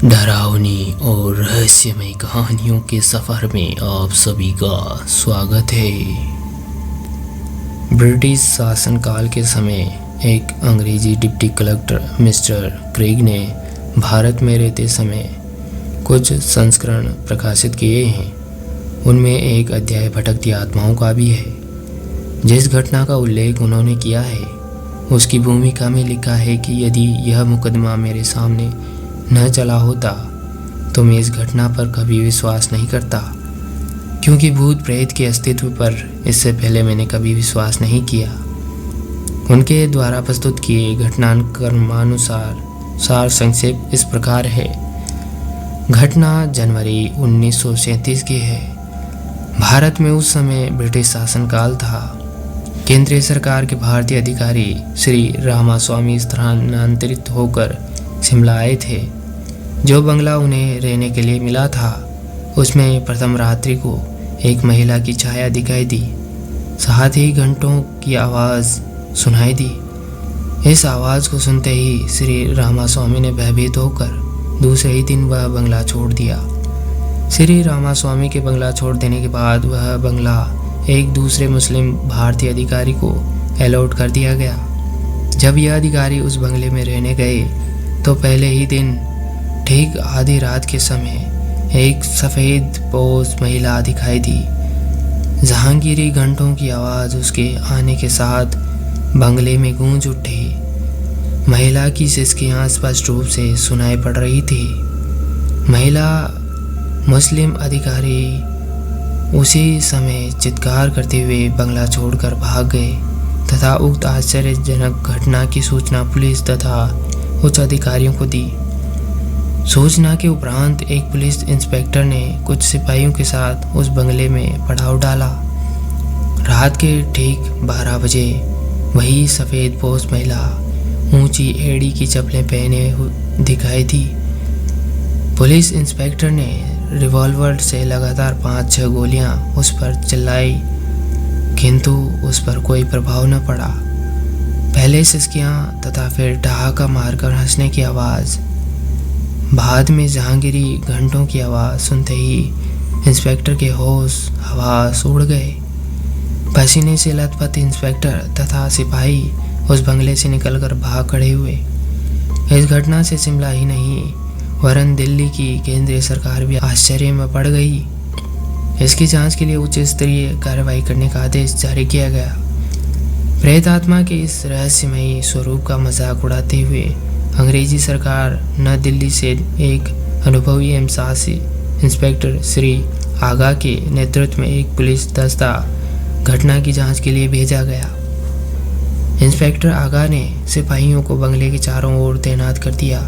डरावनी और रहस्यमय कहानियों के सफ़र में आप सभी का स्वागत है। ब्रिटिश शासनकाल के समय एक अंग्रेजी डिप्टी कलेक्टर मिस्टर क्रेग ने भारत में रहते समय कुछ संस्करण प्रकाशित किए हैं। उनमें एक अध्याय भटकती आत्माओं का भी है। जिस घटना का उल्लेख उन्होंने किया है उसकी भूमिका में लिखा है कि यदि यह मुकदमा मेरे सामने न चला होता तो मैं इस घटना पर कभी विश्वास नहीं करता, क्योंकि भूत प्रेत के अस्तित्व पर इससे पहले मैंने कभी विश्वास नहीं किया। उनके द्वारा प्रस्तुत किए घटनाक्रमानुसार सार संक्षेप इस प्रकार है। घटना जनवरी 1937 की है। भारत में उस समय ब्रिटिश शासनकाल था। केंद्रीय सरकार के भारतीय अधिकारी श्री रामास्वामी स्थानांतरित होकर शिमला आए थे। जो बंगला उन्हें रहने के लिए मिला था उसमें प्रथम रात्रि को एक महिला की छाया दिखाई दी। साथ ही घंटों की आवाज़ सुनाई दी। इस आवाज़ को सुनते ही श्री रामास्वामी ने भयभीत होकर दूसरे ही दिन वह बंगला छोड़ दिया। श्री रामास्वामी के बंगला छोड़ देने के बाद वह बंगला एक दूसरे मुस्लिम भारतीय अधिकारी को अलॉट कर दिया गया। जब यह अधिकारी उस बंगले में रहने गए तो पहले ही दिन ठीक आधी रात के समय एक सफ़ेद पोश महिला दिखाई दी। जहांगीरी घंटों की आवाज़ उसके आने के साथ बंगले में गूंज उठी। महिला की सिसकियां स्पष्ट रूप से सुनाई पड़ रही थी। महिला मुस्लिम अधिकारी उसी समय चित्कार करते हुए बंगला छोड़कर भाग गए तथा उक्त आश्चर्यजनक घटना की सूचना पुलिस तथा उच्च अधिकारियों को दी। सूचना के उपरांत एक पुलिस इंस्पेक्टर ने कुछ सिपाहियों के साथ उस बंगले में पड़ाव डाला। रात के ठीक 12 बजे वही सफ़ेद पोश महिला ऊंची एड़ी की चप्पलें पहने दिखाई दी। पुलिस इंस्पेक्टर ने रिवॉल्वर से लगातार 5-6 गोलियां उस पर चलाई, किंतु उस पर कोई प्रभाव न पड़ा। पहले सिसकियां तथा फिर ठहाका मारकर हंसने की आवाज़, बाद में जहांगीरी घंटों की आवाज़ सुनते ही इंस्पेक्टर के होश हवास उड़ गए। पसीने से लथपथ इंस्पेक्टर तथा सिपाही उस बंगले से निकलकर भाग खड़े हुए। इस घटना से शिमला ही नहीं वरन दिल्ली की केंद्रीय सरकार भी आश्चर्य में पड़ गई। इसकी जांच के लिए उच्च स्तरीय कार्रवाई करने का आदेश जारी किया गया। प्रेत आत्मा के इस रहस्यमयी स्वरूप का मजाक उड़ाते हुए अंग्रेजी सरकार न दिल्ली से एक अनुभवी एवं साहसी इंस्पेक्टर श्री आगा के नेतृत्व में एक पुलिस दस्ता घटना की जांच के लिए भेजा गया। इंस्पेक्टर आगा ने सिपाहियों को बंगले के चारों ओर तैनात कर दिया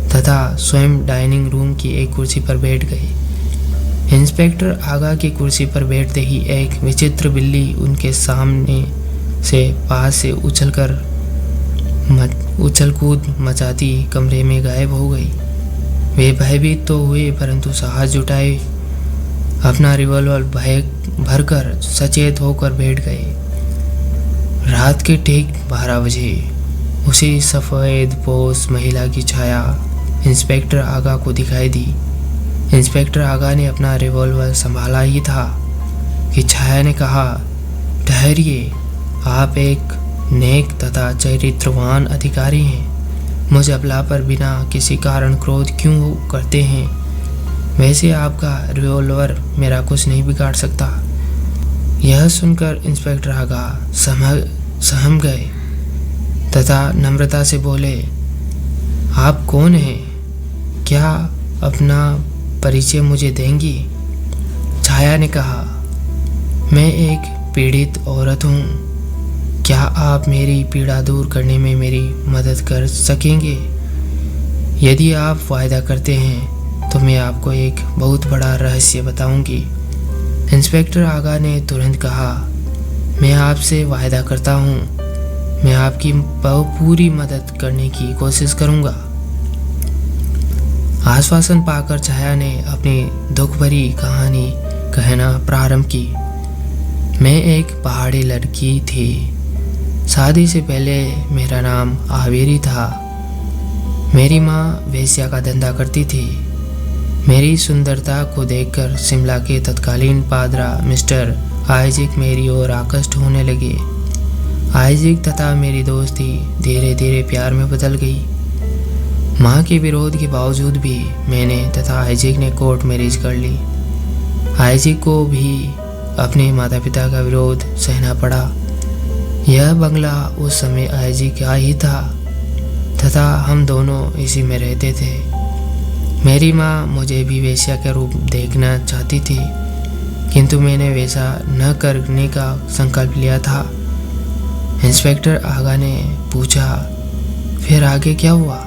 तथा स्वयं डाइनिंग रूम की एक कुर्सी पर बैठ गए। इंस्पेक्टर आगा की कुर्सी पर बैठते ही एक विचित्र बिल्ली उनके सामने से पास से उछल कूद मचाती कमरे में गायब हो गई। वे भयभीत तो हुए परंतु साहस जुटाए अपना रिवॉल्वर भरकर सचेत होकर बैठ गए। रात के ठीक 12 बजे उसी सफ़ेद पोश महिला की छाया इंस्पेक्टर आगा को दिखाई दी। इंस्पेक्टर आगा ने अपना रिवॉल्वर संभाला ही था कि छाया ने कहा, ठहरिए, आप एक नेक तथा चरित्रवान अधिकारी हैं। मुझ अबला पर बिना किसी कारण क्रोध क्यों करते हैं? वैसे आपका रिवॉल्वर मेरा कुछ नहीं बिगाड़ सकता। यह सुनकर इंस्पेक्टर आगा सहम गए तथा नम्रता से बोले, आप कौन हैं? क्या अपना परिचय मुझे देंगी? छाया ने कहा, मैं एक पीड़ित औरत हूँ। क्या आप मेरी पीड़ा दूर करने में मेरी मदद कर सकेंगे? यदि आप वायदा करते हैं तो मैं आपको एक बहुत बड़ा रहस्य बताऊंगी। इंस्पेक्टर आगा ने तुरंत कहा, मैं आपसे वायदा करता हूँ, मैं आपकी पूरी मदद करने की कोशिश करूँगा। आश्वासन पाकर छाया ने अपनी दुख भरी कहानी कहना प्रारंभ की। मैं एक पहाड़ी लड़की थी। शादी से पहले मेरा नाम आवेरी था। मेरी माँ वेश्या का धंधा करती थी। मेरी सुंदरता को देखकर शिमला के तत्कालीन पादरा मिस्टर आइजैक मेरी ओर आकृष्ट होने लगे। आइजैक तथा मेरी दोस्ती धीरे धीरे प्यार में बदल गई। माँ के विरोध के बावजूद भी मैंने तथा आइजैक ने कोर्ट मैरिज कर ली। आइजैक को भी अपने माता पिता का विरोध सहना पड़ा। यह बंगला उस समय आइजैक का ही था तथा हम दोनों इसी में रहते थे। मेरी माँ मुझे भी वेश्या के रूप देखना चाहती थी, किंतु मैंने वैसा न करने का संकल्प लिया था। इंस्पेक्टर आगा ने पूछा, फिर आगे क्या हुआ?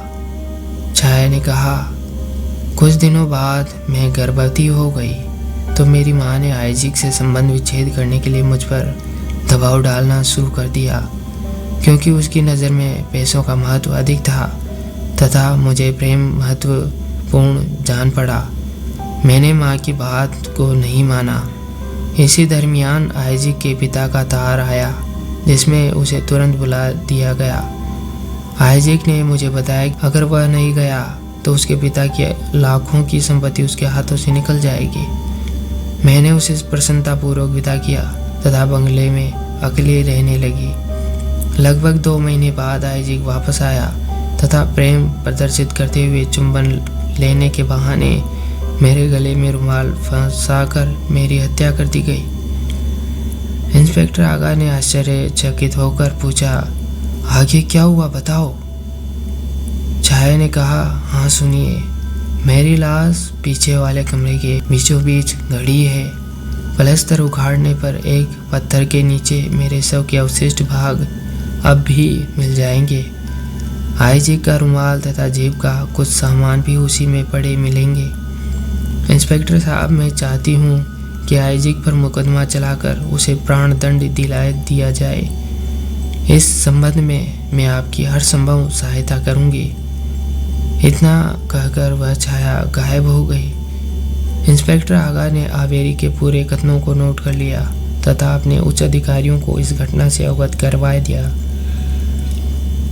छाया ने कहा, कुछ दिनों बाद मैं गर्भवती हो गई तो मेरी माँ ने आइजैक से संबंध विच्छेद करने के लिए मुझ पर दबाव डालना शुरू कर दिया, क्योंकि उसकी नज़र में पैसों का महत्व अधिक था तथा मुझे प्रेम महत्वपूर्ण जान पड़ा। मैंने माँ की बात को नहीं माना। इसी दरमियान आइजैक के पिता का तार आया, जिसमें उसे तुरंत बुला दिया गया। आइजैक ने मुझे बताया अगर वह नहीं गया तो उसके पिता की लाखों की संपत्ति उसके हाथों से निकल जाएगी। मैंने उसे प्रसन्नतापूर्वक विदा किया तथा बंगले में अकेले रहने लगी। लगभग 2 महीने बाद आइजैक वापस आया तथा प्रेम प्रदर्शित करते हुए चुंबन लेने के बहाने मेरे गले में रुमाल फंसाकर मेरी हत्या कर दी गई। इंस्पेक्टर आगा ने आश्चर्यचकित होकर पूछा, आगे क्या हुआ बताओ? छाया ने कहा, हाँ सुनिए। मेरी लाश पीछे वाले कमरे के बीचों बीच गड़ी है। पलस्तर उखाड़ने पर एक पत्थर के नीचे मेरे शव के अवशिष्ट भाग अब भी मिल जाएंगे। आइजैक का रुमाल तथा जेब का कुछ सामान भी उसी में पड़े मिलेंगे। इंस्पेक्टर साहब, मैं चाहती हूँ कि आइजैक पर मुकदमा चलाकर उसे प्राण दंड दिला दिया जाए। इस संबंध में मैं आपकी हर संभव सहायता करूँगी। इतना कहकर वह छाया गायब हो गई। इंस्पेक्टर आगा ने आवेरी के पूरे कथनों को नोट कर लिया तथा अपने उच्च अधिकारियों को इस घटना से अवगत करवा दिया।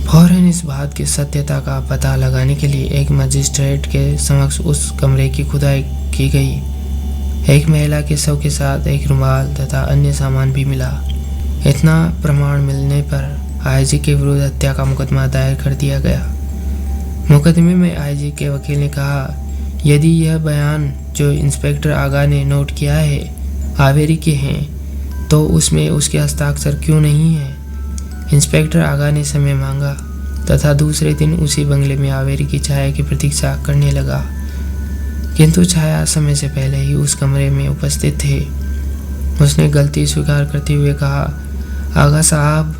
फौरन इस बात की सत्यता का पता लगाने के लिए एक मजिस्ट्रेट के समक्ष उस कमरे की खुदाई की गई। एक महिला के शव के साथ एक रुमाल तथा अन्य सामान भी मिला। इतना प्रमाण मिलने पर आइजैक के विरुद्ध हत्या का मुकदमा दायर कर दिया गया। मुकदमे में आइजैक के वकील ने कहा, यदि यह बयान जो इंस्पेक्टर आगा ने नोट किया है आवेरी के हैं तो उसमें उसके हस्ताक्षर क्यों नहीं है? इंस्पेक्टर आगा ने समय मांगा तथा दूसरे दिन उसी बंगले में आवेरी की छाया की प्रतीक्षा करने लगा, किंतु छाया समय से पहले ही उस कमरे में उपस्थित थे। उसने गलती स्वीकार करते हुए कहा, आगा साहब,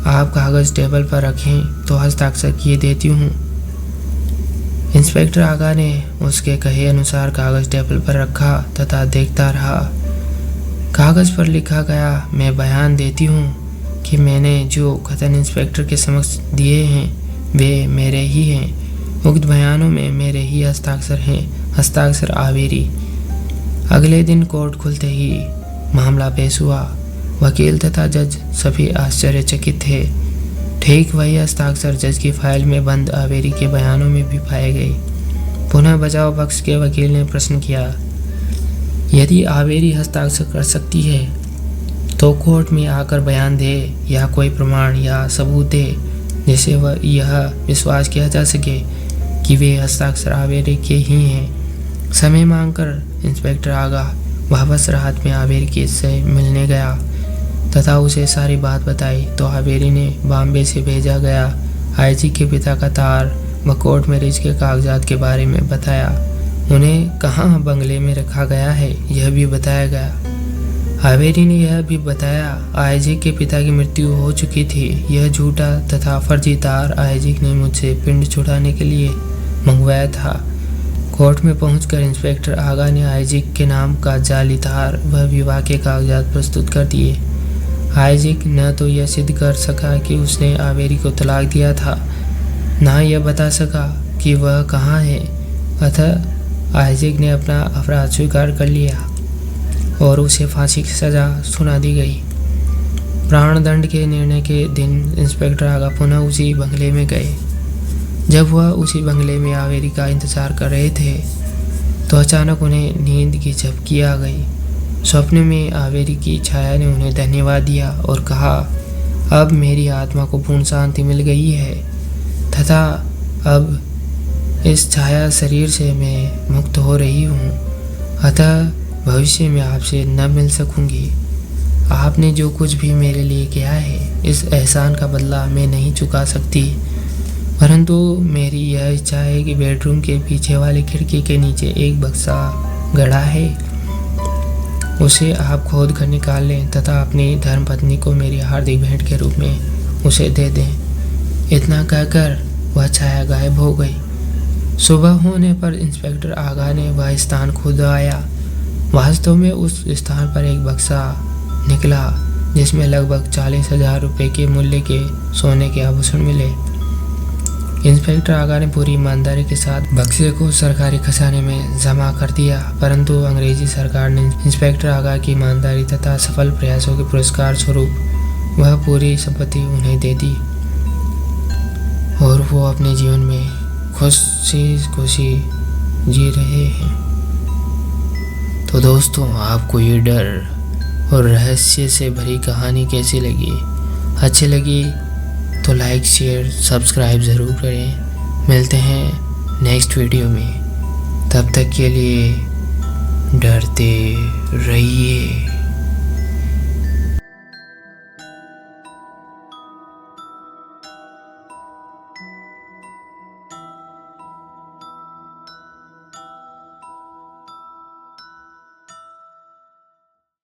आप कागज टेबल पर रखें तो हस्ताक्षर किए देती हूँ। इंस्पेक्टर आगा ने उसके कहे अनुसार कागज टेबल पर रखा तथा देखता रहा। कागज पर लिखा गया, मैं बयान देती हूँ कि मैंने जो कथन इंस्पेक्टर के समक्ष दिए हैं वे मेरे ही हैं। उक्त बयानों में मेरे ही हस्ताक्षर हैं। हस्ताक्षर आवेरी। अगले दिन कोर्ट खुलते ही मामला पेश हुआ। वकील तथा जज सभी आश्चर्यचकित थे। ठीक वही हस्ताक्षर जज की फाइल में बंद आवेरी के बयानों में भी पाए गए। पुनः बचाव पक्ष के वकील ने प्रश्न किया, यदि आवेरी हस्ताक्षर कर सकती है तो कोर्ट में आकर बयान दे या कोई प्रमाण या सबूत दे जिससे वह यह विश्वास किया जा सके कि वे हस्ताक्षर आवेरी के ही हैं। समय मांगकर इंस्पेक्टर आगा वापस रात में आवेरी से मिलने गया तथा उसे सारी बात बताई तो आवेरी ने बॉम्बे से भेजा गया आइजैक के पिता का तार व कोर्ट मैरिज के कागजात के बारे में बताया। उन्हें कहाँ बंगले में रखा गया है यह भी बताया गया। आवेरी ने यह भी बताया आइजैक के पिता की मृत्यु हो चुकी थी। यह झूठा तथा फर्जी तार आइजैक ने मुझसे पिंड छुड़ाने के लिए मंगवाया था। कोर्ट में पहुंचकर इंस्पेक्टर आगा ने आइजैक के नाम का जाली तार व विवाह के कागजात प्रस्तुत कर दिए। आइजैक न तो यह सिद्ध कर सका कि उसने आवेरी को तलाक दिया था, न यह बता सका कि वह कहाँ है। अतः आइजैक ने अपना अपराध स्वीकार कर लिया और उसे फांसी की सजा सुना दी गई। प्राण दंड के निर्णय के दिन इंस्पेक्टर आगा पुनः उसी बंगले में गए। जब वह उसी बंगले में आवेरी का इंतजार कर रहे थे तो अचानक उन्हें नींद की झपकी आ गई। स्वप्न में आवेरी की छाया ने उन्हें धन्यवाद दिया और कहा, अब मेरी आत्मा को पूर्ण शांति मिल गई है तथा अब इस छाया शरीर से मैं मुक्त हो रही हूँ, अतः भविष्य में आपसे न मिल सकूँगी। आपने जो कुछ भी मेरे लिए किया है, इस एहसान का बदला मैं नहीं चुका सकती, परंतु मेरी यह इच्छा है कि बेडरूम के पीछे वाली खिड़की के नीचे एक बक्सा गड़ा है, उसे आप खोद कर निकाल लें तथा अपनी धर्मपत्नी को मेरी हार्दिक भेंट के रूप में उसे दे दें। इतना कहकर वह छाया गायब हो गई। सुबह होने पर इंस्पेक्टर आगा ने वह स्थान खुदवाया। वास्तव में उस स्थान पर एक बक्सा निकला जिसमें लगभग 40,000 रुपये के मूल्य के सोने के आभूषण मिले। इंस्पेक्टर आगा ने पूरी ईमानदारी के साथ बक्से को सरकारी खजाने में जमा कर दिया, परंतु अंग्रेजी सरकार ने इंस्पेक्टर आगा की ईमानदारी तथा सफल प्रयासों के पुरस्कार स्वरूप वह पूरी संपत्ति उन्हें दे दी और वो अपने जीवन में खुशी जी रहे हैं। तो दोस्तों, आपको ये डर और रहस्य से भरी कहानी कैसी लगी? अच्छी लगी तो लाइक, शेयर, सब्सक्राइब ज़रूर करें। मिलते हैं नेक्स्ट वीडियो में, तब तक के लिए डरते रहिए।